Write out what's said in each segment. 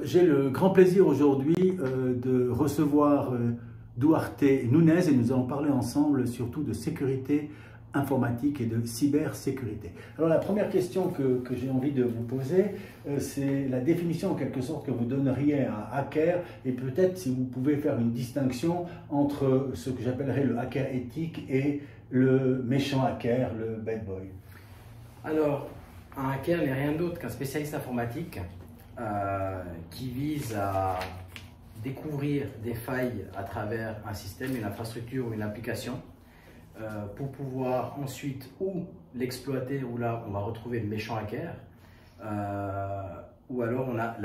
J'ai le grand plaisir aujourd'hui de recevoir Duarte Nunez et nous allons parler ensemble surtout de sécurité informatique et de cybersécurité. Alors la première question que j'ai envie de vous poser, c'est la définition en quelque sorte que vous donneriez à un hacker et peut-être si vous pouvez faire une distinction entre ce que j'appellerais le hacker éthique et le méchant hacker, le bad boy. Alors, un hacker n'est rien d'autre qu'un spécialiste informatique qui vise à découvrir des failles à travers un système, une infrastructure ou une application pour pouvoir ensuite ou l'exploiter, ou là on va retrouver le méchant hacker, ou alors on a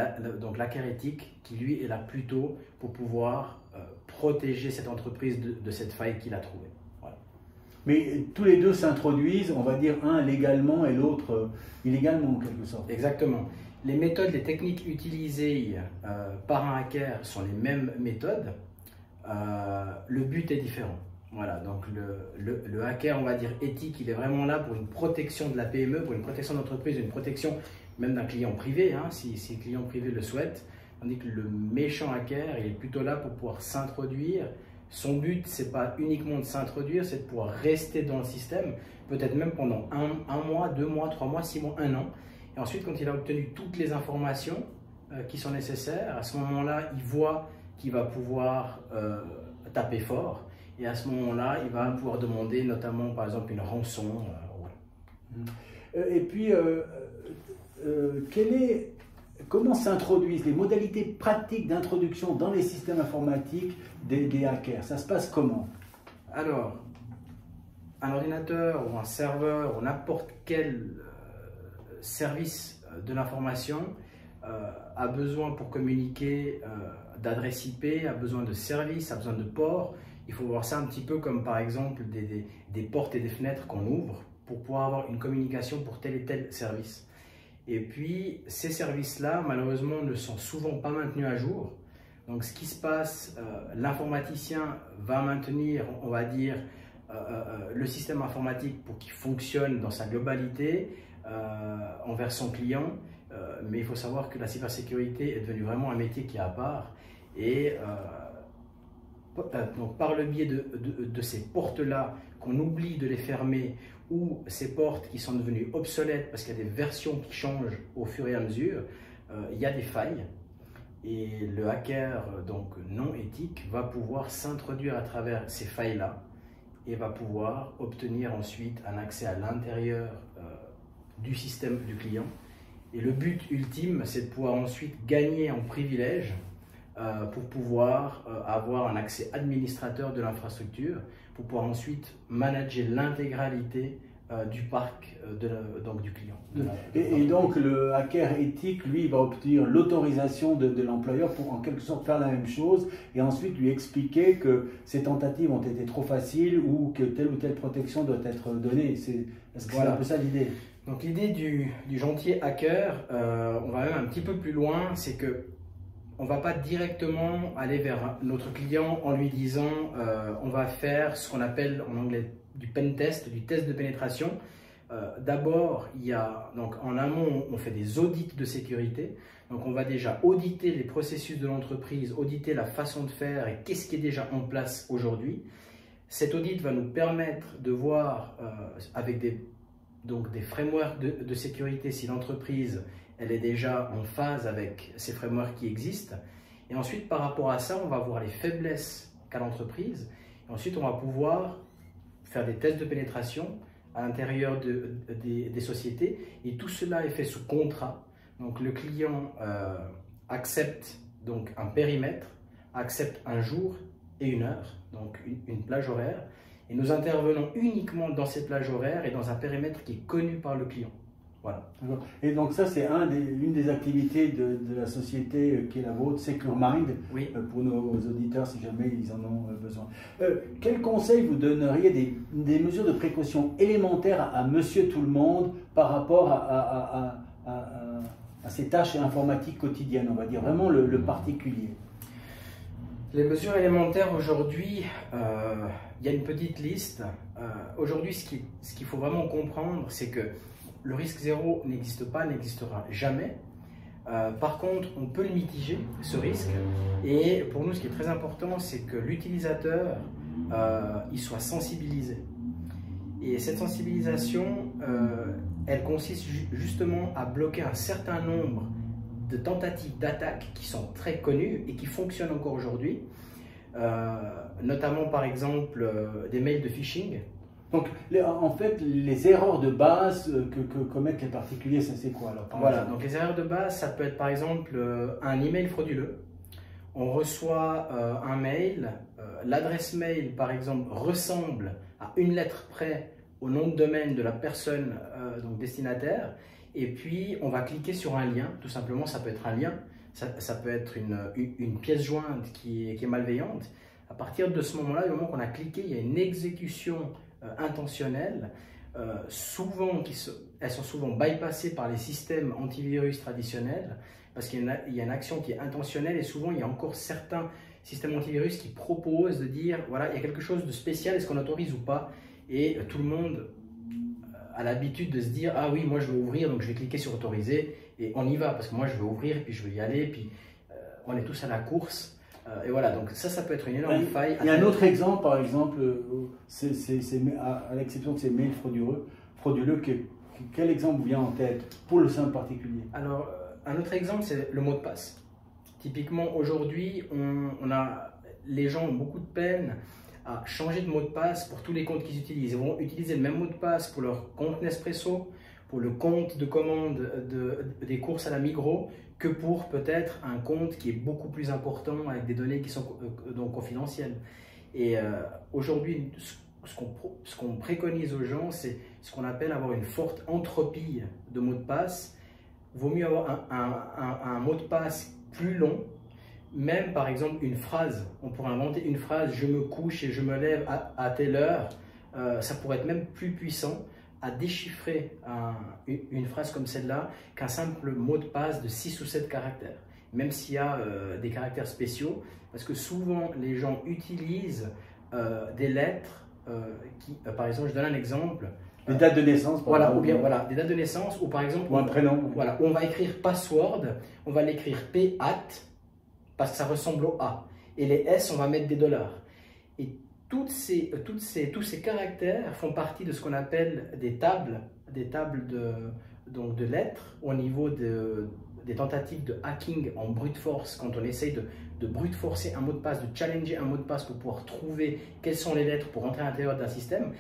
donc l'hacker éthique qui lui est là plutôt pour pouvoir protéger cette entreprise de cette faille qu'il a trouvée. Voilà. Mais tous les deux s'introduisent, on va dire un légalement et l'autre illégalement en quelque sorte. Exactement. Les méthodes, les techniques utilisées par un hacker sont les mêmes méthodes, le but est différent. Voilà, donc le hacker, on va dire éthique, il est vraiment là pour une protection de la PME, pour une protection d'entreprise, une protection même d'un client privé, hein, si le client privé le souhaite. Tandis que le méchant hacker, il est plutôt là pour pouvoir s'introduire. Son but, c'est pas uniquement de s'introduire, c'est de pouvoir rester dans le système, peut-être même pendant un mois, 2 mois, 3 mois, 6 mois, 1 an. Et ensuite, quand il a obtenu toutes les informations qui sont nécessaires, à ce moment-là, il voit qu'il va pouvoir taper fort. Et à ce moment-là, il va pouvoir demander notamment, par exemple, une rançon. Voilà. Et puis, comment s'introduisent les modalités pratiques d'introduction dans les systèmes informatiques des hackers? Ça se passe comment? Alors, un ordinateur ou un serveur ou n'importe quel service de l'information a besoin pour communiquer d'adresse IP, a besoin de services, a besoin de ports. Il faut voir ça un petit peu comme par exemple des portes et des fenêtres qu'on ouvre pour pouvoir avoir une communication pour tel et tel service. Et puis ces services-là, malheureusement, ne sont souvent pas maintenus à jour. Donc ce qui se passe, l'informaticien va maintenir, on va dire, le système informatique pour qu'il fonctionne dans sa globalité envers son client. Mais il faut savoir que la cybersécurité est devenue vraiment un métier qui est à part. Et donc par le biais de ces portes-là, qu'on oublie de les fermer, ou ces portes qui sont devenues obsolètes parce qu'il y a des versions qui changent au fur et à mesure, il y a des failles. Et le hacker donc non éthique va pouvoir s'introduire à travers ces failles-là et va pouvoir obtenir ensuite un accès à l'intérieur du système du client. Et le but ultime, c'est de pouvoir ensuite gagner en privilège pour pouvoir avoir un accès administrateur de l'infrastructure, pour pouvoir ensuite manager l'intégralité du parc donc du client. Et donc le hacker éthique, lui, va obtenir l'autorisation de l'employeur pour en quelque sorte faire la même chose et ensuite lui expliquer que ces tentatives ont été trop faciles ou que telle ou telle protection doit être donnée. Est-ce que c'est un peu ça l'idée? Donc l'idée du gentil hacker, on va même un petit peu plus loin, c'est que on ne va pas directement aller vers notre client en lui disant on va faire ce qu'on appelle en anglais du pen test, du test de pénétration. D'abord, donc en amont, on fait des audits de sécurité. Donc on va déjà auditer les processus de l'entreprise, auditer la façon de faire et qu'est-ce qui est déjà en place aujourd'hui. Cet audit va nous permettre de voir avec des frameworks de sécurité si l'entreprise elle est déjà en phase avec ces frameworks qui existent. Et ensuite, par rapport à ça, on va voir les faiblesses qu'a l'entreprise. Et ensuite, on va pouvoir faire des tests de pénétration à l'intérieur des sociétés. Et tout cela est fait sous contrat. Donc, le client accepte donc un périmètre, accepte un jour et une heure, donc une plage horaire. Et nous intervenons uniquement dans ces plages horaires et dans un périmètre qui est connu par le client. Voilà. Et donc ça, c'est une des activités de la société qui est la vôtre, SecureMind, oui. Pour nos auditeurs si jamais ils en ont besoin. Quel conseil vous donneriez des mesures de précaution élémentaires à monsieur tout le monde par rapport à ces tâches informatiques quotidiennes, on va dire, vraiment le particulier? Les mesures élémentaires aujourd'hui, il y a une petite liste. Aujourd'hui, ce qu'il faut vraiment comprendre, c'est que le risque zéro n'existe pas, n'existera jamais. Par contre, on peut le mitiger, ce risque. Et pour nous, ce qui est très important, c'est que l'utilisateur il soit sensibilisé. Et cette sensibilisation, elle consiste justement à bloquer un certain nombre de tentatives d'attaque qui sont très connues et qui fonctionnent encore aujourd'hui. Notamment par exemple des mails de phishing. Donc en fait, les erreurs de base que commettent les particuliers, ça c'est quoi alors? Voilà, donc les erreurs de base, ça peut être par exemple un email frauduleux. On reçoit un mail, l'adresse mail par exemple ressemble à une lettre près au nom de domaine de la personne donc destinataire, et puis on va cliquer sur un lien, tout simplement ça peut être un lien, ça peut être une pièce jointe qui est malveillante. À partir de ce moment-là, du moment qu'on a cliqué, il y a une exécution intentionnelle, elles sont souvent bypassées par les systèmes antivirus traditionnels, parce qu'il y a une action qui est intentionnelle, et souvent il y a encore certains systèmes antivirus qui proposent de dire, voilà, il y a quelque chose de spécial, est-ce qu'on autorise ou pas? Et tout le monde a l'habitude de se dire, ah oui, moi je veux ouvrir, donc je vais cliquer sur autoriser, et on y va, parce que moi je veux ouvrir, puis je veux y aller, puis on est tous à la course. Et voilà, donc ça peut être une énorme faille. Il y a un autre exemple, par exemple, à l'exception de ces mails frauduleux, quel exemple vous vient en tête pour le simple particulier? Alors, un autre exemple, c'est le mot de passe. Typiquement, aujourd'hui, les gens ont beaucoup de peine à changer de mot de passe pour tous les comptes qu'ils utilisent. Ils vont utiliser le même mot de passe pour leur compte Nespresso, pour le compte de commande des courses à la Migros, que pour peut-être un compte qui est beaucoup plus important avec des données qui sont donc confidentielles. Et aujourd'hui, ce qu'on préconise aux gens, c'est ce qu'on appelle avoir une forte entropie de mots de passe. Vaut mieux avoir un mot de passe plus long, même par exemple une phrase. On pourrait inventer une phrase, je me couche et je me lève à telle heure. Ça pourrait être même plus puissant à déchiffrer une phrase comme celle-là qu'un simple mot de passe de 6 ou 7 caractères, même s'il y a des caractères spéciaux, parce que souvent les gens utilisent des lettres par exemple, je donne un exemple. Des dates de naissance, voilà, ou bien voilà, des dates de naissance, ou par exemple, ou un prénom. Voilà, on va écrire password, on va l'écrire P-at, parce que ça ressemble au A. Et les S, on va mettre des $. Et tous ces caractères font partie de ce qu'on appelle des tables de lettres au niveau des tentatives de hacking en brute force, quand on essaye de brute forcer un mot de passe, de challenger un mot de passe pour pouvoir trouver quelles sont les lettres pour entrer à l'intérieur d'un système.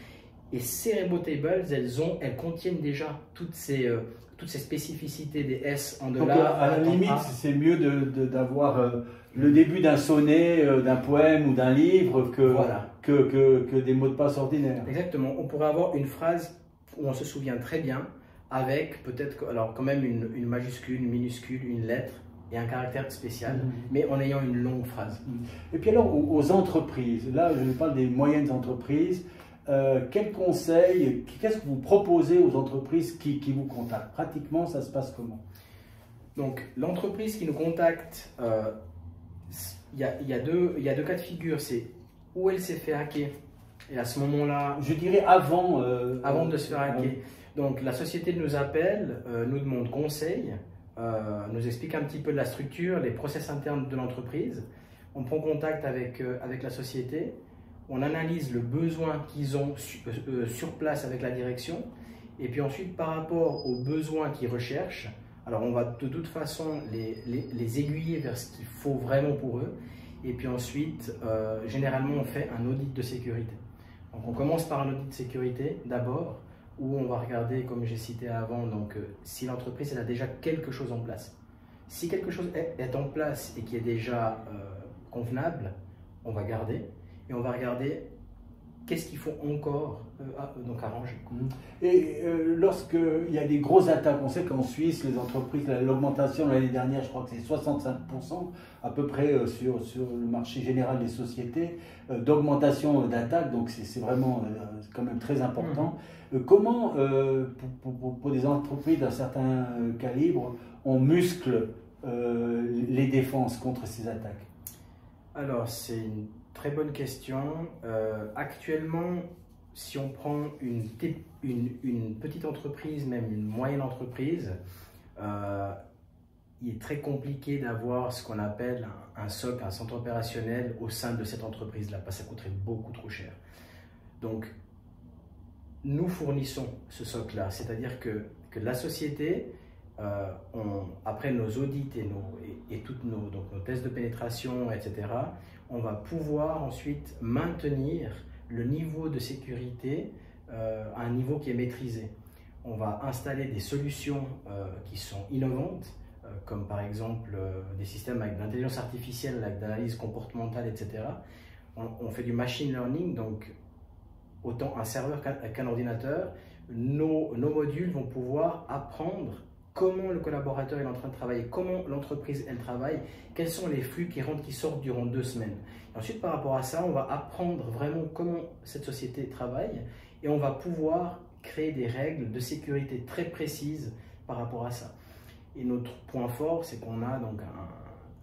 Et ces Rainbow Tables, elles contiennent déjà toutes ces spécificités des S en $. Donc, à la limite, c'est mieux d'avoir le début d'un sonnet, d'un poème ou d'un livre que des mots de passe ordinaires. Exactement. On pourrait avoir une phrase où on se souvient très bien, avec peut-être, alors quand même une majuscule, une minuscule, une lettre et un caractère spécial, mais en ayant une longue phrase. Et puis alors, aux entreprises, là je parle des moyennes entreprises, quels conseils, qu'est-ce que vous proposez aux entreprises qui vous contactent? Pratiquement, ça se passe comment? Donc, l'entreprise qui nous contacte, il y a deux cas de figure. C'est où elle s'est fait hacker, et à ce moment-là... Je dirais avant de se faire hacker. Donc, la société nous appelle, nous demande conseil, nous explique un petit peu de la structure, les process internes de l'entreprise. On prend contact avec la société. On analyse le besoin qu'ils ont sur place avec la direction, et puis ensuite par rapport aux besoins qu'ils recherchent, alors on va de toute façon les aiguiller vers ce qu'il faut vraiment pour eux, et puis ensuite généralement on fait un audit de sécurité. Donc on commence par un audit de sécurité d'abord, où on va regarder, comme j'ai cité avant, donc si l'entreprise elle a déjà quelque chose en place. Si quelque chose est en place et qui est déjà convenable, on va garder. Et on va regarder qu'est-ce qu'il faut encore donc arranger. Et lorsqu'il y a des grosses attaques, on sait qu'en Suisse, les entreprises, l'augmentation l'année dernière, je crois que c'est 65% à peu près sur le marché général des sociétés, d'augmentation d'attaques, donc c'est vraiment quand même très important. Comment, pour des entreprises d'un certain calibre, on muscle les défenses contre ces attaques? Alors, c'est une très bonne question. Actuellement, si on prend une petite entreprise, même une moyenne entreprise, il est très compliqué d'avoir ce qu'on appelle un SOC, un centre opérationnel au sein de cette entreprise-là, parce que ça coûterait beaucoup trop cher. Donc, nous fournissons ce SOC-là, c'est-à-dire que la société, après nos audits et tous nos tests de pénétration, etc., on va pouvoir ensuite maintenir le niveau de sécurité à un niveau qui est maîtrisé. On va installer des solutions qui sont innovantes, comme par exemple des systèmes avec de l'intelligence artificielle, avec de l'analyse comportementale, etc. On fait du machine learning, donc autant un serveur qu'un ordinateur. Nos modules vont pouvoir apprendre comment le collaborateur est en train de travailler, comment l'entreprise elle travaille, quels sont les flux qui rentrent, qui sortent durant 2 semaines. Et ensuite, par rapport à ça, on va apprendre vraiment comment cette société travaille et on va pouvoir créer des règles de sécurité très précises par rapport à ça. Et notre point fort, c'est qu'on a donc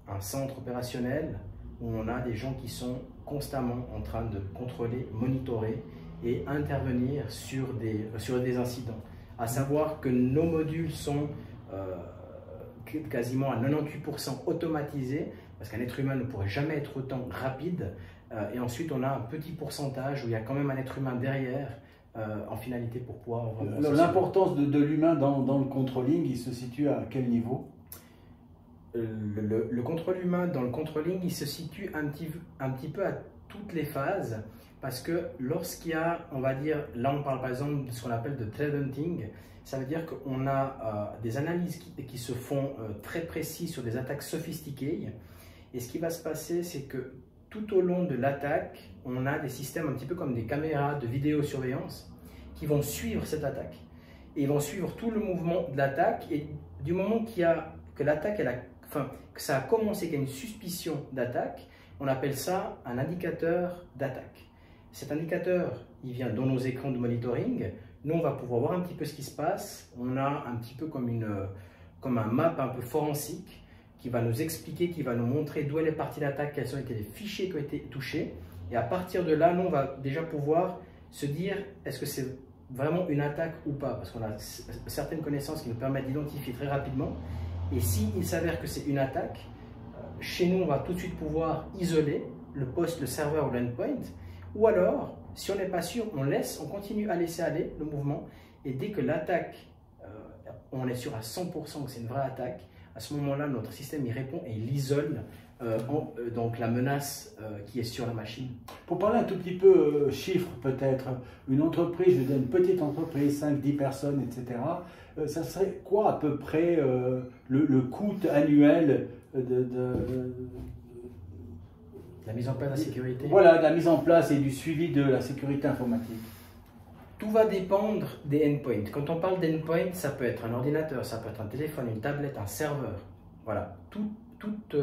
un centre opérationnel où on a des gens qui sont constamment en train de contrôler, monitorer et intervenir sur des incidents. À savoir que nos modules sont quasiment à 98% automatisés, parce qu'un être humain ne pourrait jamais être autant rapide. Et ensuite, on a un petit pourcentage où il y a quand même un être humain derrière en finalité pour pouvoir... L'importance de l'humain dans le controlling, il se situe à quel niveau? Le contrôle humain dans le controlling, il se situe un petit peu à toutes les phases, parce que lorsqu'il y a, on va dire, là on parle par exemple de ce qu'on appelle de threat hunting, ça veut dire qu'on a des analyses qui se font très précises sur des attaques sophistiquées, et ce qui va se passer, c'est que tout au long de l'attaque, on a des systèmes un petit peu comme des caméras de vidéosurveillance qui vont suivre cette attaque, et ils vont suivre tout le mouvement de l'attaque, et du moment que l'attaque, que ça a commencé, qu'il y a une suspicion d'attaque, on appelle ça un indicateur d'attaque. Cet indicateur, il vient dans nos écrans de monitoring. Nous, on va pouvoir voir un petit peu ce qui se passe. On a un petit peu comme un map un peu forensique qui va nous expliquer, qui va nous montrer d'où est les parties d'attaque, quels ont été les fichiers qui ont été touchés. Et à partir de là, nous, on va déjà pouvoir se dire, est-ce que c'est vraiment une attaque ou pas? Parce qu'on a certaines connaissances qui nous permettent d'identifier très rapidement. Et s'il s'avère que c'est une attaque, chez nous, on va tout de suite pouvoir isoler le poste, le serveur ou l'endpoint. Ou alors, si on n'est pas sûr, on continue à laisser aller le mouvement. Et dès que l'attaque, on est sûr à 100% que c'est une vraie attaque, à ce moment-là, notre système il répond et il isole donc la menace qui est sur la machine. Pour parler un tout petit peu chiffres peut-être, une entreprise, je donne une petite entreprise, 5-10 personnes, etc. Ça serait quoi à peu près le coût annuel la mise en place de la sécurité? Voilà, de la mise en place et du suivi de la sécurité informatique. Tout va dépendre des endpoints. Quand on parle d'endpoint, ça peut être un ordinateur, ça peut être un téléphone, une tablette, un serveur. Voilà, toute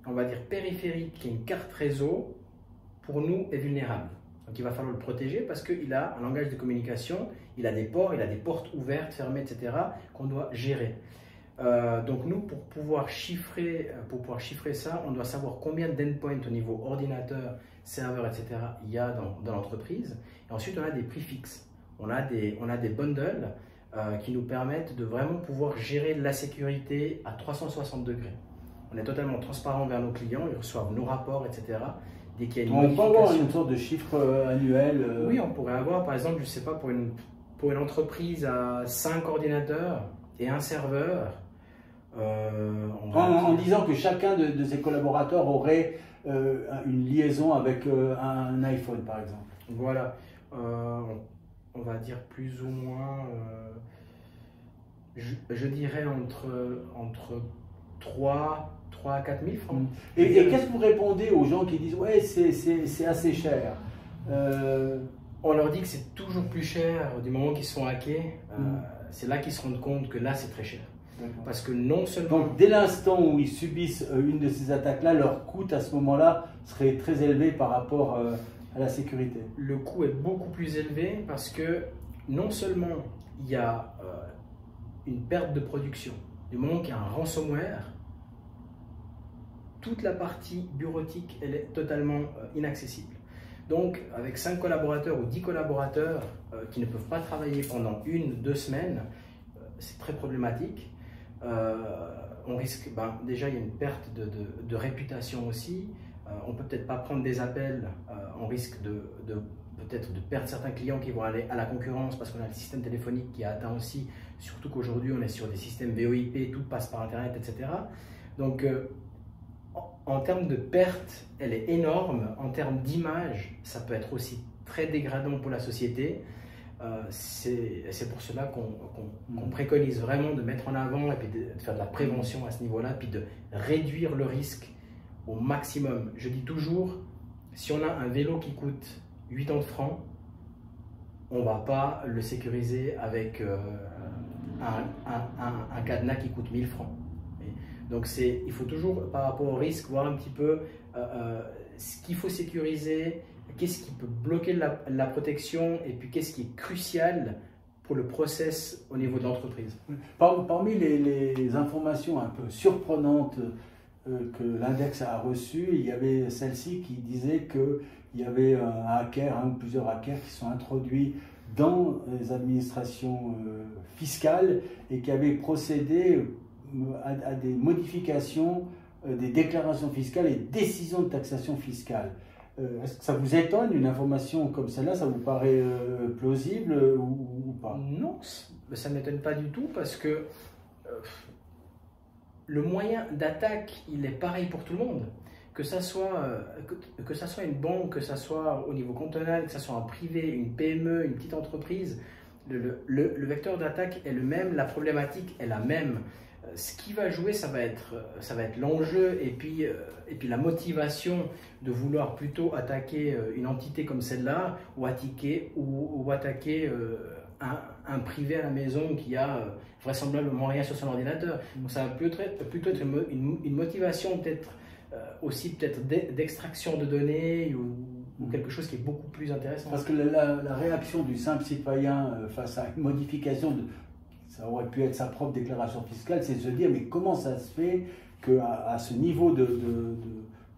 on va dire périphérique qui est une carte réseau, pour nous, est vulnérable. Donc il va falloir le protéger parce qu'il a un langage de communication, il a des ports, il a des portes ouvertes, fermées, etc. qu'on doit gérer. Donc nous, pour pouvoir chiffrer ça, on doit savoir combien d'endpoints au niveau ordinateur, serveur, etc. il y a dans l'entreprise. Et ensuite, on a des prix fixes. On a des bundles qui nous permettent de vraiment pouvoir gérer la sécurité à 360 degrés. On est totalement transparent vers nos clients, ils reçoivent nos rapports, etc. Dès qu'il y a une modification. On peut avoir une sorte de chiffre annuel Oui, on pourrait avoir, par exemple, je ne sais pas, pour une entreprise à 5 ordinateurs et un serveur, en disant que chacun de ses collaborateurs aurait une liaison avec un iPhone, par exemple. Voilà, on va dire plus ou moins, je dirais entre 3 à 4 000 francs. Et qu'est-ce que vous répondez aux gens qui disent « ouais, c'est assez cher » On leur dit que c'est toujours plus cher du moment qu'ils se font hacker. C'est là qu'ils se rendent compte que là, c'est très cher. Parce que non seulement... Donc, dès l'instant où ils subissent une de ces attaques-là, leur coût à ce moment-là serait très élevé par rapport à la sécurité. Le coût est beaucoup plus élevé parce que non seulement il y a une perte de production, du moment qu'il y a un ransomware, toute la partie bureautique elle est totalement inaccessible. Donc, avec 5 collaborateurs ou 10 collaborateurs qui ne peuvent pas travailler pendant 1-2 semaines, c'est très problématique. on risque, déjà il y a une perte de réputation aussi. On peut peut-être pas prendre des appels, on risque peut-être de perdre certains clients qui vont aller à la concurrence parce qu'on a le système téléphonique qui est atteint aussi, surtout qu'aujourd'hui on est sur des systèmes VoIP, tout passe par Internet, etc. Donc en termes de perte, elle est énorme. En termes d'image, ça peut être aussi très dégradant pour la société. C'est pour cela qu'on préconise vraiment de mettre en avant et puis de faire de la prévention à ce niveau-là, puis de réduire le risque au maximum. Je dis toujours, si on a un vélo qui coûte 80 francs, on ne va pas le sécuriser avec un cadenas qui coûte 1000 francs. Donc il faut toujours, par rapport au risque, voir un petit peu ce qu'il faut sécuriser, qu'est-ce qui peut bloquer la protection et puis qu'est-ce qui est crucial pour le process au niveau de l'entreprise. Parmi les informations un peu surprenantes que l'index a reçues, il y avait celle-ci qui disait qu'il y avait un hacker, un ou plusieurs hackers qui sont introduits dans les administrations fiscales et qui avaient procédé à des modifications des déclarations fiscales et décisions de taxation fiscale. Est-ce que ça vous étonne, une information comme celle-là? Ça vous paraît plausible ou pas? Non, ça ne m'étonne pas du tout parce que le moyen d'attaque, il est pareil pour tout le monde. Que ça soit une banque, que ça soit au niveau cantonal, que ça soit un privé, une PME, une petite entreprise, le vecteur d'attaque est le même, la problématique est la même. Ce qui va jouer, ça va être l'enjeu et puis la motivation de vouloir plutôt attaquer une entité comme celle-là ou attaquer un privé à la maison qui a vraisemblablement rien sur son ordinateur. Donc ça va plutôt être une motivation peut-être aussi d'extraction de données ou quelque chose qui est beaucoup plus intéressant. Parce que la réaction du simple citoyen face à une modification ça aurait pu être sa propre déclaration fiscale, c'est de se dire mais comment ça se fait qu'à ce niveau de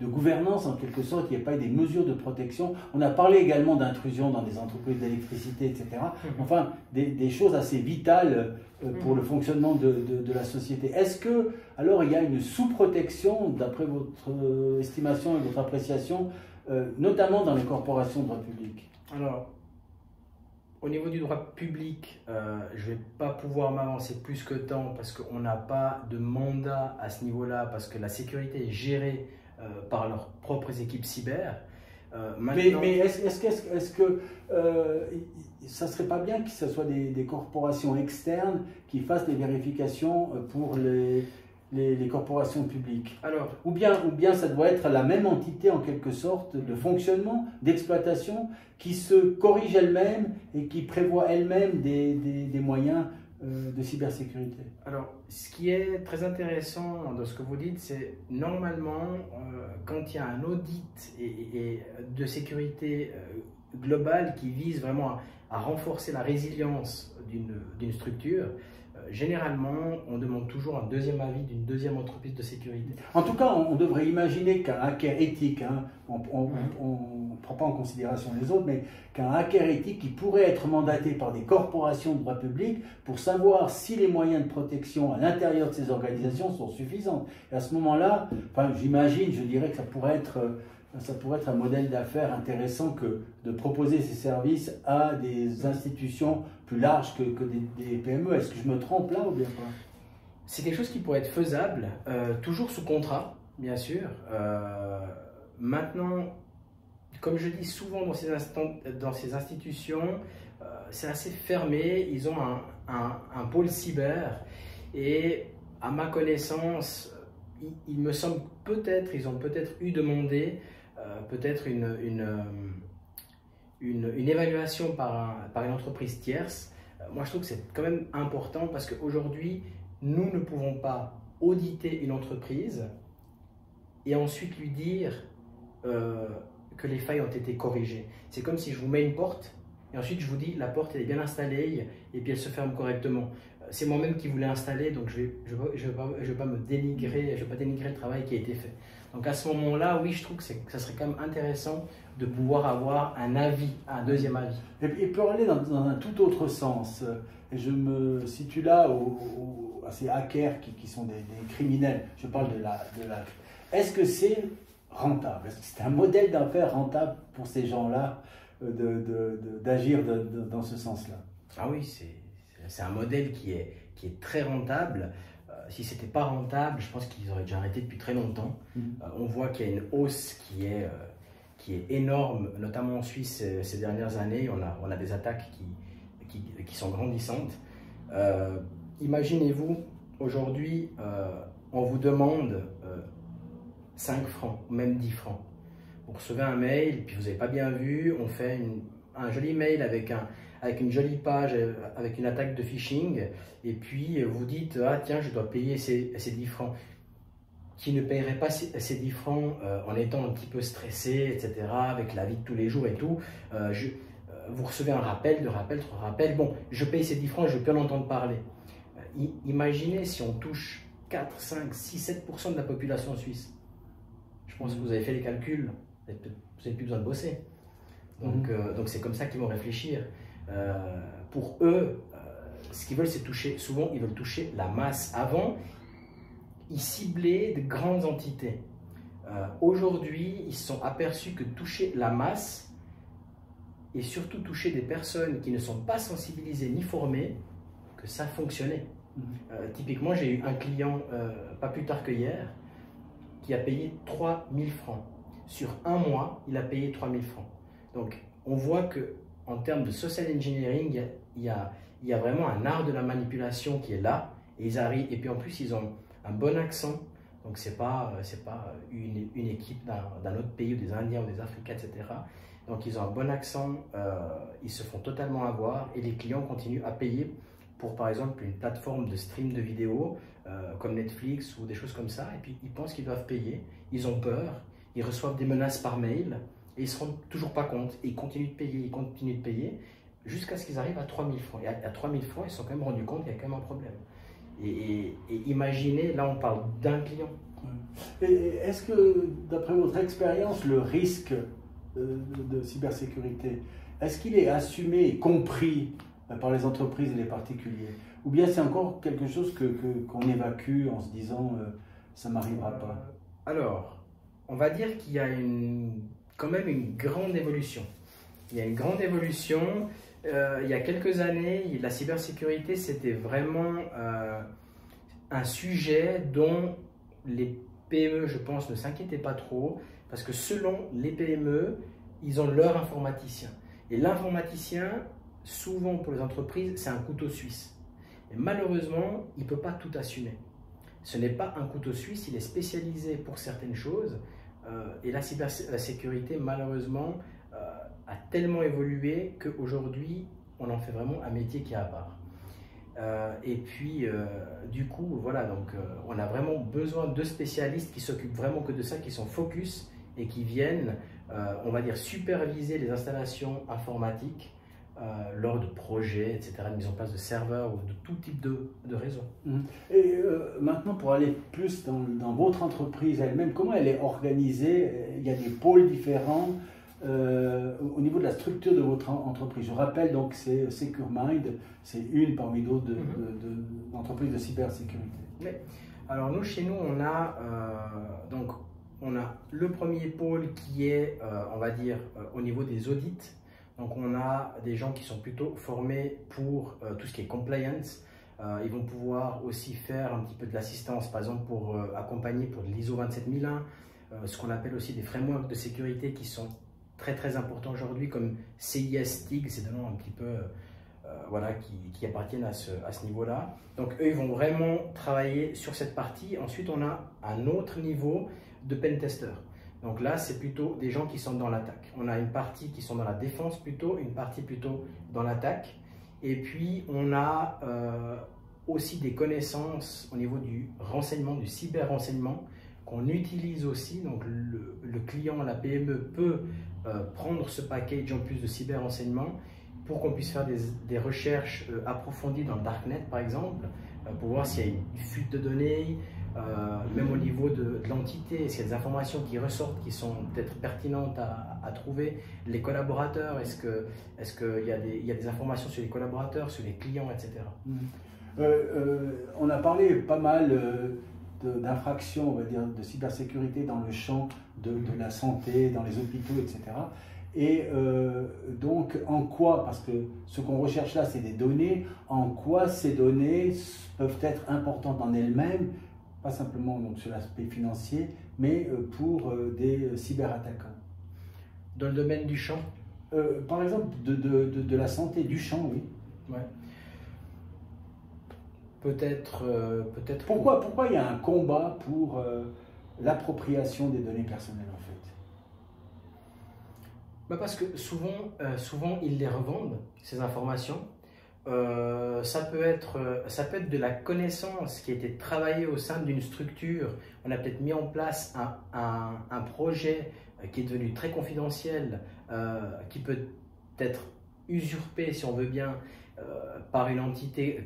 gouvernance, en quelque sorte, il n'y ait pas des mesures de protection. On a parlé également d'intrusion dans des entreprises d'électricité, etc. Enfin, des choses assez vitales pour le fonctionnement de la société. Est-ce que, alors, il y a une sous-protection, d'après votre estimation et votre appréciation, notamment dans les corporations de droit public? Alors, au niveau du droit public, je ne vais pas pouvoir m'avancer plus que tant parce qu'on n'a pas de mandat à ce niveau-là, parce que la sécurité est gérée par leurs propres équipes cyber. Mais est-ce que ça ne serait pas bien que ce soit des corporations externes qui fassent des vérifications pour les corporations publiques? Alors, ou bien ça doit être la même entité en quelque sorte de fonctionnement, d'exploitation, qui se corrige elle-même et qui prévoit elle-même des moyens de cybersécurité. Alors, ce qui est très intéressant dans ce que vous dites, c'est normalement, quand il y a un audit et de sécurité globale qui vise vraiment à renforcer la résilience d'une structure, généralement, on demande toujours un deuxième avis d'une deuxième entreprise de sécurité. En tout cas, on devrait imaginer qu'un hacker éthique, on ne prend pas en considération les autres, mais qu'un hacker éthique qui pourrait être mandaté par des corporations de droit public pour savoir si les moyens de protection à l'intérieur de ces organisations sont suffisants. Et à ce moment-là, j'imagine, je dirais que ça pourrait être un modèle d'affaires intéressant que de proposer ces services à des institutions plus larges que des PME. Est-ce que je me trompe là ou bien pas? C'est quelque chose qui pourrait être faisable, toujours sous contrat, bien sûr. Maintenant, comme je dis souvent dans ces institutions, c'est assez fermé. Ils ont un pôle cyber et à ma connaissance, il me semble ils ont peut-être eu demandé peut-être une évaluation par une entreprise tierce. Moi, je trouve que c'est quand même important parce qu'aujourd'hui, nous ne pouvons pas auditer une entreprise et ensuite lui dire que les failles ont été corrigées. C'est comme si je vous mets une porte et ensuite je vous dis la porte elle est bien installée et puis elle se ferme correctement. C'est moi-même qui vous l'ai installée, donc je vais pas me dénigrer, je vais pas dénigrer le travail qui a été fait. Donc à ce moment-là, oui, je trouve que ça serait quand même intéressant de pouvoir avoir un avis, un deuxième avis. Et pour aller dans un tout autre sens, et je me situe là ces hackers qui sont des criminels. Je parle de la... Est-ce que c'est rentable? Est-ce que c'est un modèle d'affaires rentable pour ces gens-là d'agir dans ce sens-là? Ah oui, c'est un modèle qui est très rentable. Si ce n'était pas rentable, je pense qu'ils auraient déjà arrêté depuis très longtemps. On voit qu'il y a une hausse qui est énorme, notamment en Suisse ces dernières années. On a des attaques qui sont grandissantes. Imaginez-vous, aujourd'hui, on vous demande 5 francs, même 10 francs. Vous recevez un mail, puis vous n'avez pas bien vu, on fait un joli mail avec une jolie page, avec une attaque de phishing, et puis vous dites « Ah tiens, je dois payer ces 10 francs ». Qui ne paierait pas ces 10 francs en étant un petit peu stressé, etc., avec la vie de tous les jours et tout, vous recevez un rappel, 2 rappels, 3 rappels, bon, je paye ces 10 francs, je peux en entendre parler. Imaginez si on touche 4, 5, 6, 7% de la population suisse. Je pense que vous avez fait les calculs, vous n'avez plus besoin de bosser. Donc c'est comme ça qu'ils vont réfléchir. Pour eux, ce qu'ils veulent, c'est toucher, souvent ils veulent toucher la masse. Avant, ils ciblaient de grandes entités. Aujourd'hui, ils se sont aperçus que toucher la masse et surtout toucher des personnes qui ne sont pas sensibilisées ni formées, que ça fonctionnait. Typiquement, j'ai eu un client, pas plus tard que hier, qui a payé 3 000 francs. Sur un mois, il a payé 3 000 francs. Donc, on voit qu'en termes de social engineering, il y a vraiment un art de la manipulation qui est là. Et ils arrivent, et puis en plus, ils ont un bon accent. Donc, ce n'est pas une équipe d'un autre pays, ou des Indiens, ou des Africains, etc. Donc, ils ont un bon accent, ils se font totalement avoir, et les clients continuent à payer pour, par exemple, une plateforme de stream de vidéos, comme Netflix ou des choses comme ça. Et puis, ils pensent qu'ils doivent payer, ils ont peur, ils reçoivent des menaces par mail, et ils ne se rendent toujours pas compte. Et ils continuent de payer, jusqu'à ce qu'ils arrivent à 3 000 francs. Et à 3 000 francs, ils se sont quand même rendus compte qu'il y a quand même un problème. Et imaginez, là on parle d'un client. Et est-ce que, d'après votre expérience, le risque de cybersécurité, est-ce qu'il est assumé et compris par les entreprises et les particuliers? Ou bien c'est encore quelque chose qu'on évacue en se disant ça ne m'arrivera pas? Alors, on va dire qu'il y a quand même une grande évolution. Il y a une grande évolution. Il y a quelques années, la cybersécurité, c'était vraiment un sujet dont les PME, je pense, ne s'inquiétaient pas trop, parce que selon les PME, ils ont leur informaticien. Et l'informaticien, souvent pour les entreprises, c'est un couteau suisse. Et malheureusement, il ne peut pas tout assumer. Ce n'est pas un couteau suisse, il est spécialisé pour certaines choses. Et la cybersécurité, malheureusement, a tellement évolué qu'aujourd'hui, on en fait vraiment un métier qui est à part. Et puis, du coup, voilà, donc on a vraiment besoin de spécialistes qui s'occupent vraiment que de ça, qui sont focus et qui viennent, on va dire, superviser les installations informatiques lors de projets, etc., de mise en place de serveurs ou de tout type de réseau. Et maintenant, pour aller plus dans votre entreprise elle-même, comment elle est organisée? Il y a des pôles différents au niveau de la structure de votre entreprise. Je rappelle donc c'est SecureMind, c'est une parmi d'autres d'entreprises de cybersécurité. Mais, alors nous, chez nous, on a le premier pôle qui est, on va dire, au niveau des audits. Donc on a des gens qui sont plutôt formés pour tout ce qui est compliance. Ils vont pouvoir aussi faire un petit peu de l'assistance, par exemple pour accompagner pour l'ISO 27001, ce qu'on appelle aussi des frameworks de sécurité qui sont très importants aujourd'hui, comme CIS, TIG, c'est des noms un petit peu voilà, qui appartiennent à ce niveau-là. Donc eux, ils vont vraiment travailler sur cette partie. Ensuite, on a un autre niveau de pentester. Donc là, c'est plutôt des gens qui sont dans l'attaque. On a une partie qui sont dans la défense plutôt, une partie plutôt dans l'attaque. Et puis, on a aussi des connaissances au niveau du renseignement, du cyber-renseignement, qu'on utilise aussi. Donc le client, la PME peut prendre ce package en plus de cyber-renseignement pour qu'on puisse faire des recherches approfondies dans le Darknet, par exemple, pour voir s'il y a une fuite de données, même au niveau de l'entité, est-ce qu'il y a des informations qui ressortent qui sont peut-être pertinentes à trouver, les collaborateurs, est-ce qu'il y a des informations sur les collaborateurs, sur les clients, etc. On a parlé pas mal d'infractions, on va dire, de cybersécurité dans le champ de la santé, dans les hôpitaux, etc. Et donc, en quoi, parce que ce qu'on recherche là, c'est des données, en quoi ces données peuvent être importantes en elles-mêmes, pas simplement donc, sur l'aspect financier, mais pour des cyberattaquants. Dans le domaine du champ? Par exemple, de la santé, du champ, oui. Ouais. Peut-être. Pourquoi il y a un combat pour l'appropriation des données personnelles, en fait? Bah parce que souvent, ils les revendent, ces informations. Ça peut être de la connaissance qui a été travaillée au sein d'une structure. On a peut-être mis en place un projet qui est devenu très confidentiel, qui peut être usurpé, si on veut bien, par une entité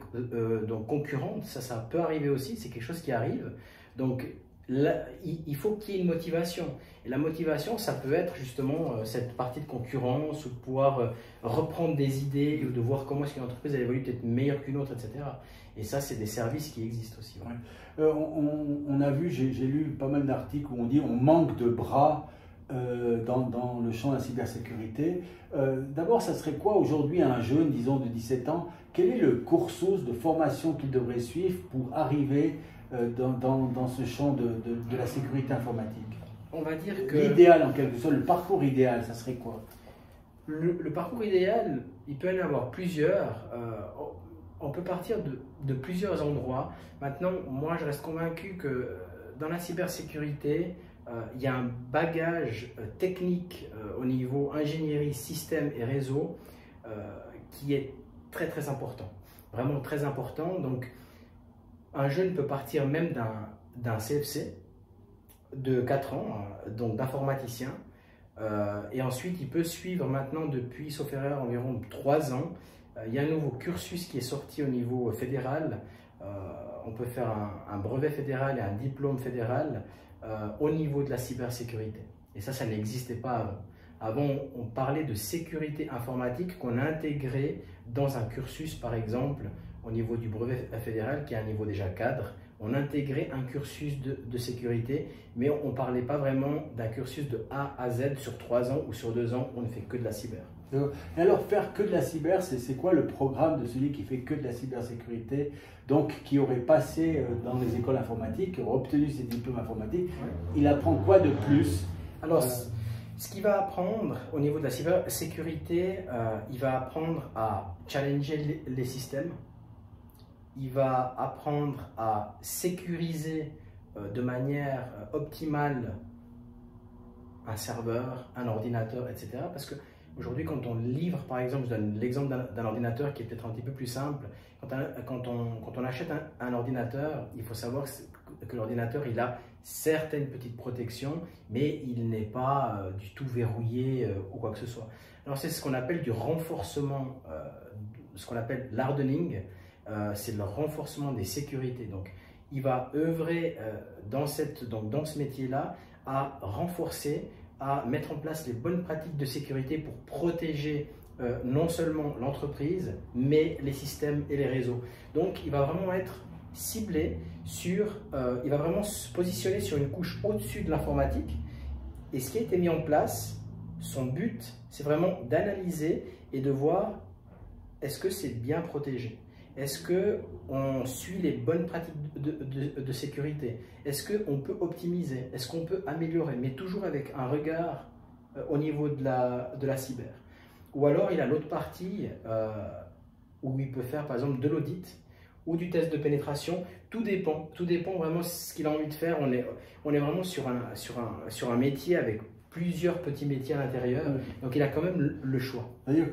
donc concurrente. Ça peut arriver aussi, c'est quelque chose qui arrive. Donc, là, il faut qu'il y ait une motivation. Et la motivation, ça peut être justement cette partie de concurrence ou de pouvoir reprendre des idées ou de voir comment est-ce qu'une entreprise elle évolue peut-être meilleure qu'une autre, etc. Et ça, c'est des services qui existent aussi. Ouais. On a vu, j'ai lu pas mal d'articles où on dit on manque de bras dans le champ de la cybersécurité. D'abord, ça serait quoi aujourd'hui un jeune, disons, de 17 ans? Quel est le cursus de formation qu'il devrait suivre pour arriver dans ce champ de la sécurité informatique? On va dire que... L'idéal, en quelque sorte, le parcours idéal, ça serait quoi? Le parcours idéal, il peut y en avoir plusieurs. On peut partir de plusieurs endroits. Maintenant, moi, je reste convaincu que dans la cybersécurité, il y a un bagage technique au niveau ingénierie, système et réseau qui est très très important, vraiment très important. Donc un jeune peut partir même d'un CFC de 4 ans, donc d'informaticien, et ensuite il peut suivre maintenant depuis, sauf erreur, environ 3 ans. Il y a un nouveau cursus qui est sorti au niveau fédéral. On peut faire un brevet fédéral et un diplôme fédéral au niveau de la cybersécurité. Et ça n'existait pas avant. Avant, on parlait de sécurité informatique qu'on a intégré dans un cursus, par exemple, au niveau du brevet fédéral, qui est un niveau déjà cadre. On intégrait un cursus de sécurité, mais on ne parlait pas vraiment d'un cursus de A à Z sur 3 ans ou sur 2 ans, on ne fait que de la cyber. Et alors, faire que de la cyber, c'est quoi le programme de celui qui fait que de la cybersécurité, donc qui aurait passé dans les écoles informatiques, qui aurait obtenu ses diplômes informatiques? Ouais. Il apprend quoi de plus? Alors, ce qu'il va apprendre au niveau de la cybersécurité, il va apprendre à challenger les systèmes, il va apprendre à sécuriser de manière optimale un serveur, un ordinateur, etc. Parce que aujourd'hui, quand on livre, par exemple, je donne l'exemple d'un ordinateur qui est peut-être un petit peu plus simple. Quand on achète un ordinateur, il faut savoir que l'ordinateur, il a certaines petites protections, mais il n'est pas du tout verrouillé ou quoi que ce soit. Alors, c'est ce qu'on appelle du renforcement, ce qu'on appelle l'hardening, c'est le renforcement des sécurités. Donc, il va œuvrer dans ce métier-là à renforcer, à mettre en place les bonnes pratiques de sécurité pour protéger non seulement l'entreprise, mais les systèmes et les réseaux. Donc, il va vraiment être ciblé sur, il va vraiment se positionner sur une couche au-dessus de l'informatique. Et ce qui a été mis en place, son but, c'est vraiment d'analyser et de voir est-ce que c'est bien protégé. Est-ce qu'on suit les bonnes pratiques de sécurité? Est-ce qu'on peut optimiser? Est-ce qu'on peut améliorer? Mais toujours avec un regard au niveau de la cyber. Ou alors il a l'autre partie où il peut faire par exemple de l'audit ou du test de pénétration. Tout dépend vraiment de ce qu'il a envie de faire. On est vraiment sur un métier avec plusieurs petits métiers à l'intérieur, donc il a quand même le choix. D'ailleurs,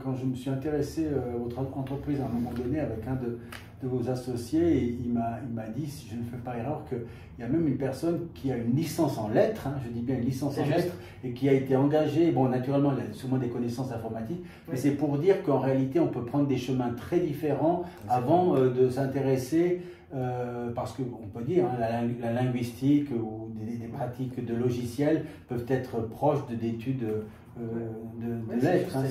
quand je me suis intéressé à votre entreprise à un moment donné avec un de vos associés, il m'a dit, si je ne fais pas erreur, qu'il y a même une personne qui a une licence en lettres, hein, je dis bien une licence en lettres, et qui a été engagée, bon naturellement il a sûrement des connaissances informatiques, mais c'est pour dire qu'en réalité on peut prendre des chemins très différents avant de s'intéresser. Parce qu'on peut dire hein, la linguistique ou des pratiques de logiciels peuvent être proches d'études de lettres. Hein,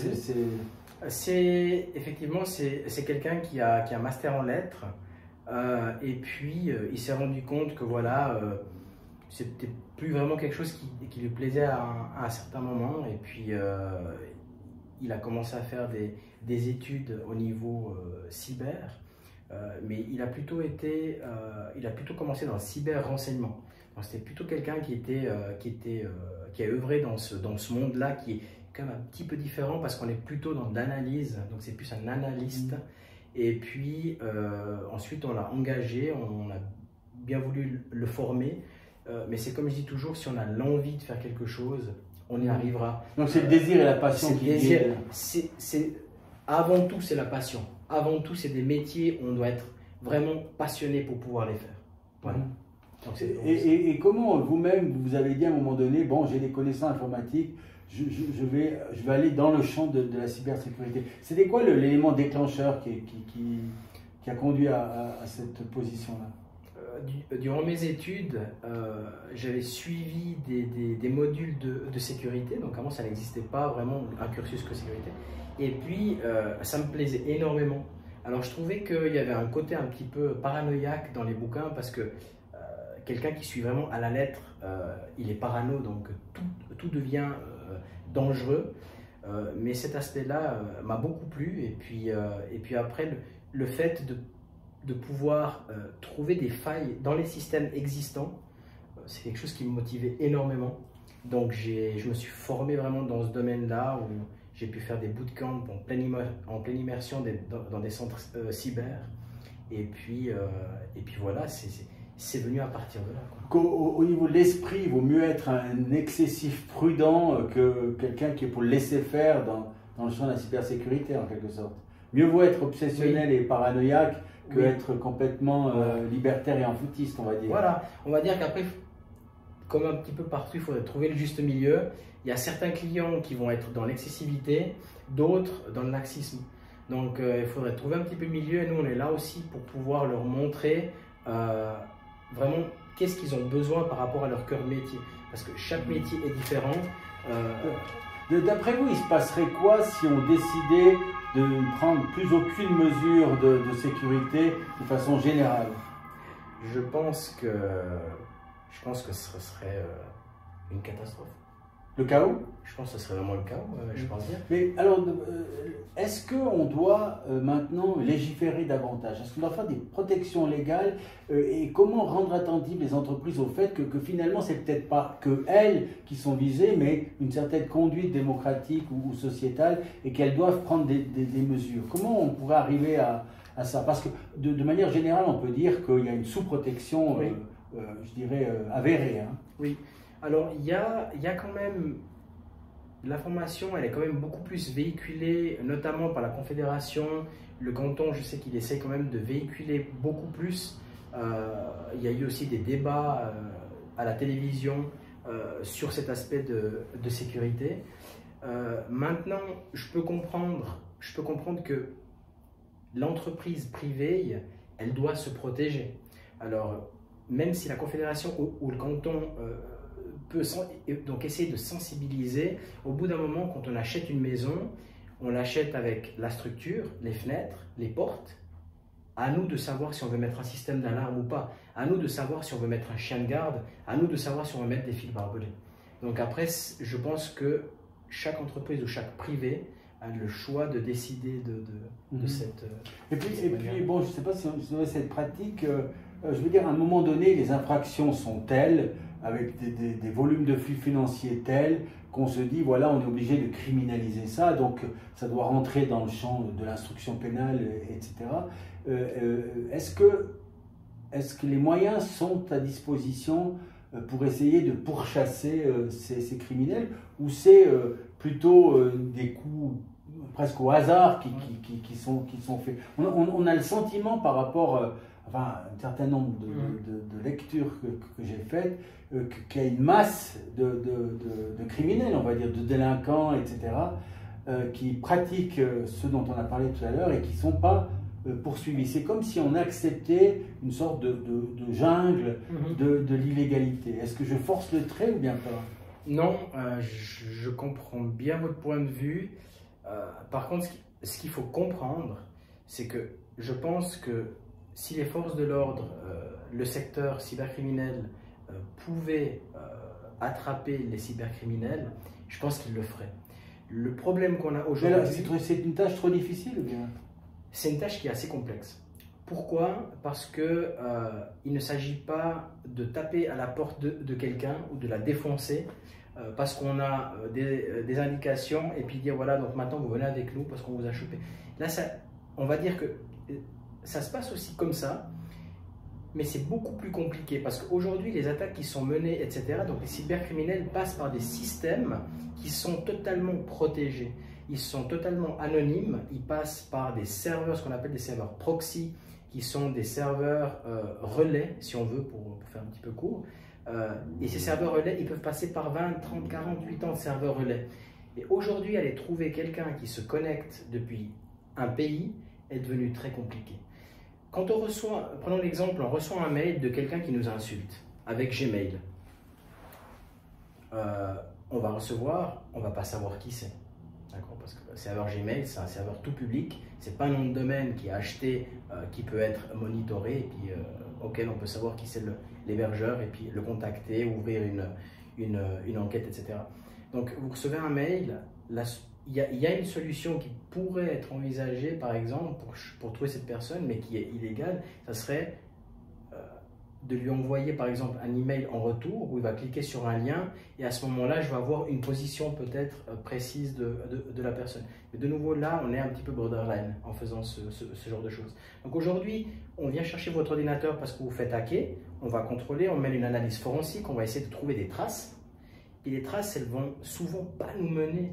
Effectivement, c'est quelqu'un qui a un master en lettres et puis il s'est rendu compte que voilà, c'était plus vraiment quelque chose qui lui plaisait à un certain moment et puis il a commencé à faire des études au niveau cyber, mais il a plutôt commencé dans le cyber-renseignement. C'était plutôt quelqu'un qui a œuvré dans ce monde-là qui est quand même un petit peu différent parce qu'on est plutôt dans l'analyse, donc c'est plus un analyste. Et puis ensuite on l'a engagé, on a bien voulu le former, mais c'est comme je dis toujours, si on a l'envie de faire quelque chose, on y arrivera. Donc c'est le désir et la passion qui guident. Avant tout, c'est la passion. Avant tout, c'est des métiers où on doit être vraiment passionné pour pouvoir les faire. Voilà. Donc, et comment vous-même, vous avez dit à un moment donné, bon, j'ai des connaissances informatiques, je vais aller dans le champ de la cybersécurité. C'était quoi l'élément déclencheur qui a conduit à cette position-là? Durant mes études, j'avais suivi des modules de sécurité, donc avant ça n'existait pas vraiment un cursus que sécurité, et puis ça me plaisait énormément. Alors je trouvais qu'il y avait un côté un petit peu paranoïaque dans les bouquins parce que quelqu'un qui suit vraiment à la lettre, il est parano, donc tout devient dangereux, mais cet aspect-là m'a beaucoup plu, et puis après le fait de pouvoir trouver des failles dans les systèmes existants, c'est quelque chose qui me motivait énormément. Donc je me suis formé vraiment dans ce domaine-là où j'ai pu faire des bootcamps en pleine immersion dans des centres cyber. Et puis voilà, c'est venu à partir de là, quoi. Au niveau de l'esprit, il vaut mieux être un excessif prudent que quelqu'un qui est pour laisser faire dans le champ de la cybersécurité, en quelque sorte. Mieux vaut être obsessionnel et paranoïaque que être complètement libertaire et enfoutiste, on va dire. Voilà, on va dire qu'après, comme un petit peu partout, il faudrait trouver le juste milieu. Il y a certains clients qui vont être dans l'excessivité, d'autres dans le laxisme. Donc il faudrait trouver un petit peu le milieu, et nous on est là aussi pour pouvoir leur montrer vraiment qu'est-ce qu'ils ont besoin par rapport à leur cœur de métier. Parce que chaque métier est différent. D'après vous, il se passerait quoi si on décidait de ne prendre plus aucune mesure de sécurité de façon générale? Je pense que ce serait une catastrophe. Le chaos? Je pense que ce serait vraiment le chaos, je pense bien. Mais alors, est-ce qu'on doit maintenant légiférer davantage? Est-ce qu'on doit faire des protections légales? Et comment rendre attentives les entreprises au fait que finalement, c'est peut-être pas que elles qui sont visées, mais une certaine conduite démocratique ou sociétale, et qu'elles doivent prendre des mesures? Comment on pourrait arriver à ça? Parce que de manière générale, on peut dire qu'il y a une sous-protection, je dirais, avérée. Hein. Oui. Alors, il y a quand même, l'information, elle est quand même beaucoup plus véhiculée, notamment par la Confédération. Le canton, je sais qu'il essaie quand même de véhiculer beaucoup plus. Il y a eu aussi des débats à la télévision sur cet aspect de sécurité. Maintenant, je peux comprendre que l'entreprise privée, elle doit se protéger. Alors, même si la Confédération ou le canton peut donc essayer de sensibiliser, au bout d'un moment, quand on achète une maison, on l'achète avec la structure, les fenêtres, les portes. À nous de savoir si on veut mettre un système d'alarme ou pas. À nous de savoir si on veut mettre un chien de garde. À nous de savoir si on veut mettre des fils barbelés. Donc après, je pense que chaque entreprise ou chaque privé a le choix de décider de cette... Et puis bon, je ne sais pas si on cette pratique... je veux dire, à un moment donné, les infractions sont telles, avec des volumes de flux financiers tels, qu'on se dit, voilà, on est obligé de criminaliser ça, donc ça doit rentrer dans le champ de l'instruction pénale, etc. Est-ce que les moyens sont à disposition pour essayer de pourchasser ces criminels, ou c'est plutôt des coups presque au hasard qui sont faits? On a le sentiment par rapport... enfin, un certain nombre de lectures que j'ai faites, qu'il y a une masse de criminels, on va dire, de délinquants, etc., qui pratiquent ce dont on a parlé tout à l'heure et qui ne sont pas poursuivis. C'est comme si on acceptait une sorte de jungle de l'illégalité. Est-ce que je force le trait ou bien pas? Non, je comprends bien votre point de vue. Par contre, ce qu'il faut comprendre, c'est que je pense que si les forces de l'ordre, le secteur cybercriminel pouvaient attraper les cybercriminels, je pense qu'ils le feraient. Le problème qu'on a aujourd'hui... C'est une tâche trop difficile ou bien? C'est une tâche qui est assez complexe. Pourquoi? Parce que il ne s'agit pas de taper à la porte de quelqu'un ou de la défoncer parce qu'on a des indications et puis dire voilà, donc maintenant vous venez avec nous parce qu'on vous a chopé. Là, on va dire que ça se passe aussi comme ça, mais c'est beaucoup plus compliqué parce qu'aujourd'hui, les attaques qui sont menées, etc., donc les cybercriminels passent par des systèmes qui sont totalement protégés. Ils sont totalement anonymes, ils passent par des serveurs, ce qu'on appelle des serveurs proxy, qui sont des serveurs relais, si on veut, pour faire un petit peu court. Et ces serveurs relais, ils peuvent passer par 20, 30, 48 ans de serveurs relais. Et aujourd'hui, aller trouver quelqu'un qui se connecte depuis un pays est devenu très compliqué. Quand on reçoit, prenons l'exemple, on reçoit un mail de quelqu'un qui nous insulte avec Gmail. On va recevoir, on ne va pas savoir qui c'est. Parce que le serveur Gmail, c'est un serveur tout public, c'est pas un nom de domaine qui est acheté, qui peut être monitoré, et puis auquel on peut savoir qui c'est l'hébergeur, et puis le contacter, ouvrir une enquête, etc. Donc vous recevez un mail, il y a une solution qui pourrait être envisagée, par exemple, pour trouver cette personne, mais qui est illégale, ça serait de lui envoyer par exemple un email en retour où il va cliquer sur un lien et à ce moment-là, je vais avoir une position peut-être précise de la personne. Mais de nouveau, là, on est un petit peu borderline en faisant ce genre de choses. Donc aujourd'hui, on vient chercher votre ordinateur parce que vous faites hacker, on va contrôler, on mène une analyse forensique, on va essayer de trouver des traces. Et les traces, elles vont souvent pas nous mener.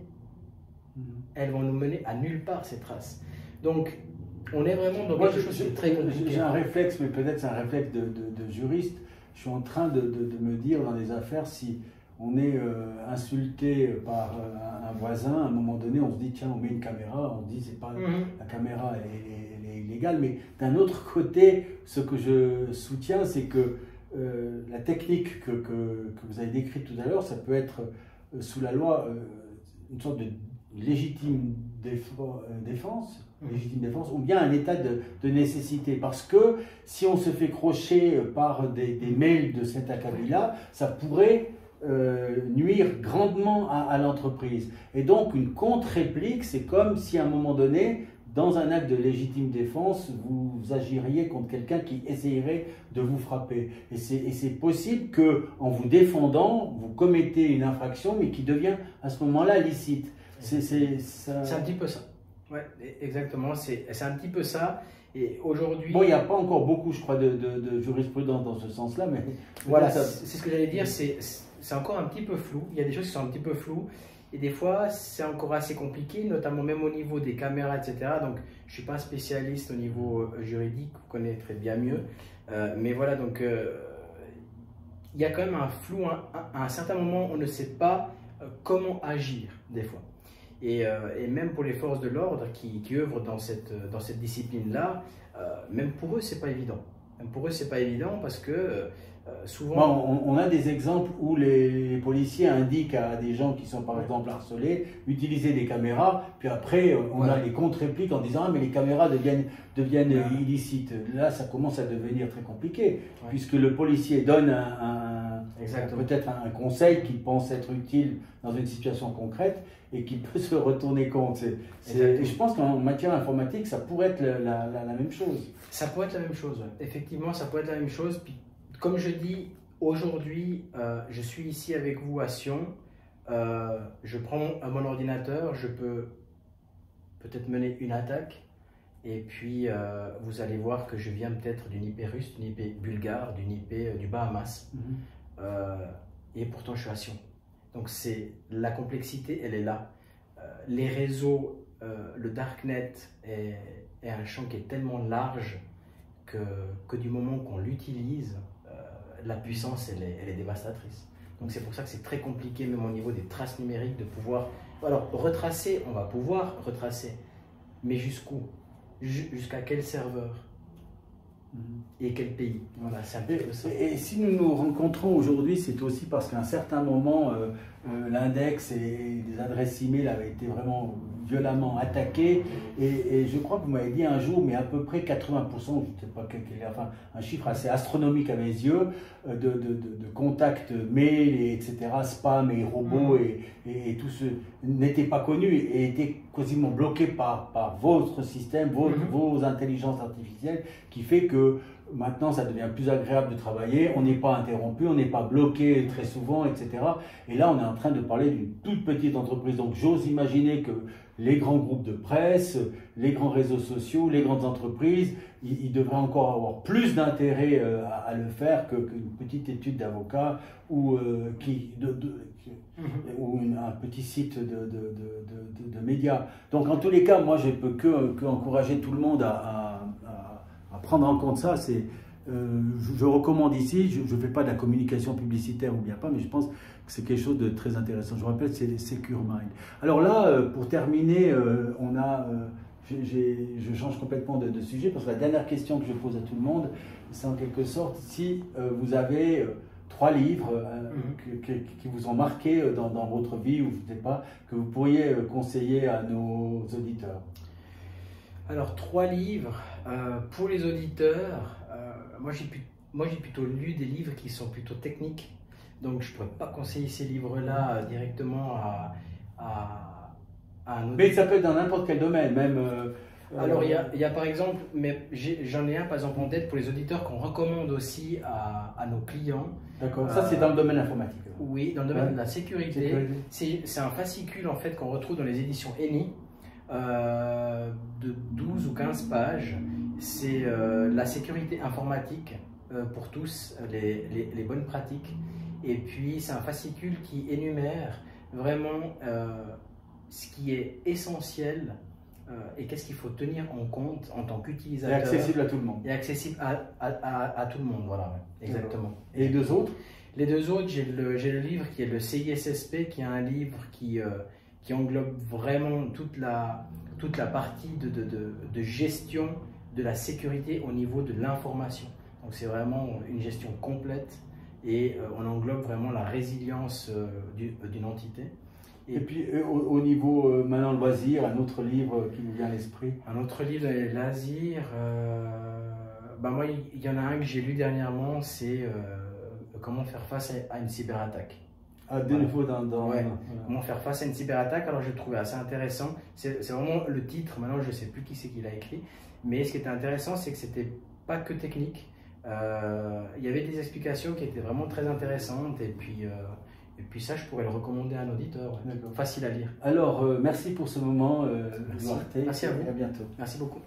Elles vont nous mener à nulle part, ces traces. Donc, on est vraiment dans quelque chose de très compliqué. J'ai un réflexe, mais peut-être c'est un réflexe de juriste. Je suis en train de me dire dans des affaires, si on est insulté par un voisin, à un moment donné, on se dit tiens, on met une caméra, on se dit c'est pas la caméra elle est illégale. Mais d'un autre côté, ce que je soutiens, c'est que la technique que vous avez décrite tout à l'heure, ça peut être sous la loi une sorte de légitime défense, ou bien un état de nécessité. Parce que si on se fait crocher par des mails de cet acabit-là, ça pourrait nuire grandement à l'entreprise. Et donc une contre-réplique, c'est comme si à un moment donné, dans un acte de légitime défense, vous agiriez contre quelqu'un qui essayerait de vous frapper. Et c'est possible qu'en vous défendant, vous commettez une infraction, mais qui devient à ce moment-là licite. C'est un petit peu ça. Ouais, exactement, c'est un petit peu ça. Et aujourd'hui... Bon, il n'y a pas encore beaucoup, je crois, de jurisprudence dans ce sens-là, mais... Voilà, c'est ce que j'allais dire, c'est encore un petit peu flou. Il y a des choses qui sont un petit peu floues. Et des fois, c'est encore assez compliqué, notamment même au niveau des caméras, etc. Donc, je ne suis pas spécialiste au niveau juridique, vous connaissez bien mieux. Mais voilà, donc, il y a quand même un flou. À un certain moment, on ne sait pas comment agir, des fois. Et même pour les forces de l'ordre qui œuvrent dans cette discipline-là, même pour eux, c'est pas évident. Même pour eux, c'est pas évident parce que souvent... Bon, on a des exemples où les policiers indiquent à des gens qui sont par exemple harcelés, utiliser des caméras, puis après on a les contre-répliques en disant « Ah, mais les caméras deviennent illicites ». Là, ça commence à devenir très compliqué, puisque le policier donne peut-être un conseil qu'il pense être utile dans une situation concrète et qui peut se retourner contre. Et je pense qu'en matière informatique, ça pourrait être la même chose. Ça pourrait être la même chose, effectivement, ça pourrait être la même chose. Puis, comme je dis, aujourd'hui, je suis ici avec vous à Sion, je prends mon ordinateur, je peux peut-être mener une attaque, et puis vous allez voir que je viens peut-être d'une IP russe, d'une IP bulgare, d'une IP du Bahamas, et pourtant je suis à Sion. Donc la complexité, elle est là. Les réseaux, le darknet est un champ qui est tellement large que du moment qu'on l'utilise, la puissance, elle est dévastatrice. Donc c'est pour ça que c'est très compliqué, même au niveau des traces numériques, de pouvoir... Alors, retracer, on va pouvoir retracer, mais jusqu'où? Jusqu'à quel serveur? Et quel pays? Voilà, c'est un peu ça. Et si nous nous rencontrons aujourd'hui, c'est aussi parce qu'à un certain moment, l'index et les adresses email avaient été vraiment violemment attaquées. Et je crois que vous m'avez dit un jour, mais à peu près 80%, je ne sais pas quel est, enfin, un chiffre assez astronomique à mes yeux, de contacts mail, etc., spam et robots et tout ce n'étaient pas connus et étaient quasiment bloqués par votre système, vos intelligences artificielles, qui fait que maintenant, ça devient plus agréable de travailler, on n'est pas interrompu, on n'est pas bloqué très souvent, etc. Et là, on est en train de parler d'une toute petite entreprise. Donc, j'ose imaginer que les grands groupes de presse, les grands réseaux sociaux, les grandes entreprises, ils devraient encore avoir plus d'intérêt à le faire qu'une petite étude d'avocat ou, ou un petit site de médias. Donc, en tous les cas, moi, je ne peux que encourager tout le monde à prendre en compte ça. Je recommande ici, je ne fais pas de la communication publicitaire ou bien pas, mais je pense que c'est quelque chose de très intéressant. Je vous rappelle, c'est Secure Mind. Alors là, pour terminer, je change complètement de sujet, parce que la dernière question que je pose à tout le monde, c'est en quelque sorte, si vous avez 3 livres qui vous ont marqué dans votre vie, ou je ne sais pas, que vous pourriez conseiller à nos auditeurs. Alors, 3 livres pour les auditeurs. Moi, j'ai plutôt lu des livres qui sont plutôt techniques. Donc, je ne pourrais pas conseiller ces livres-là directement à un auditeur. Mais ça peut être dans n'importe quel domaine, même. Alors, il y a par exemple, mais j'en ai un par exemple en tête pour les auditeurs qu'on recommande aussi à nos clients. D'accord, ça c'est dans le domaine informatique. Oui, dans le domaine de la sécurité. C'est un fascicule en fait qu'on retrouve dans les éditions ENI. De 12 ou 15 pages, c'est la sécurité informatique pour tous, les bonnes pratiques. Et puis c'est un fascicule qui énumère vraiment ce qui est essentiel et qu'est-ce qu'il faut tenir en compte en tant qu'utilisateur. Et accessible à tout le monde. Et accessible à tout le monde, voilà, exactement. Et les 2 autres? Les 2 autres, j'ai le livre qui est le CISSP, qui est un livre qui englobe vraiment toute la partie de gestion de la sécurité au niveau de l'information. Donc c'est vraiment une gestion complète et on englobe vraiment la résilience d'une entité. Et puis au niveau maintenant loisir, un autre livre qui nous vient à l'esprit? Un autre livre de loisirs, moi il y en a un que j'ai lu dernièrement, c'est comment faire face à une cyberattaque. De nouveau voilà. Comment faire face à une cyberattaque. Alors je le trouvais assez intéressant, c'est vraiment le titre, maintenant je ne sais plus qui c'est qui l'a écrit, mais ce qui était intéressant c'est que c'était pas que technique, il y avait des explications qui étaient vraiment très intéressantes et puis ça je pourrais le recommander à un auditeur, facile à lire. Alors merci pour ce moment, Merci à vous. Et à bientôt. Merci beaucoup.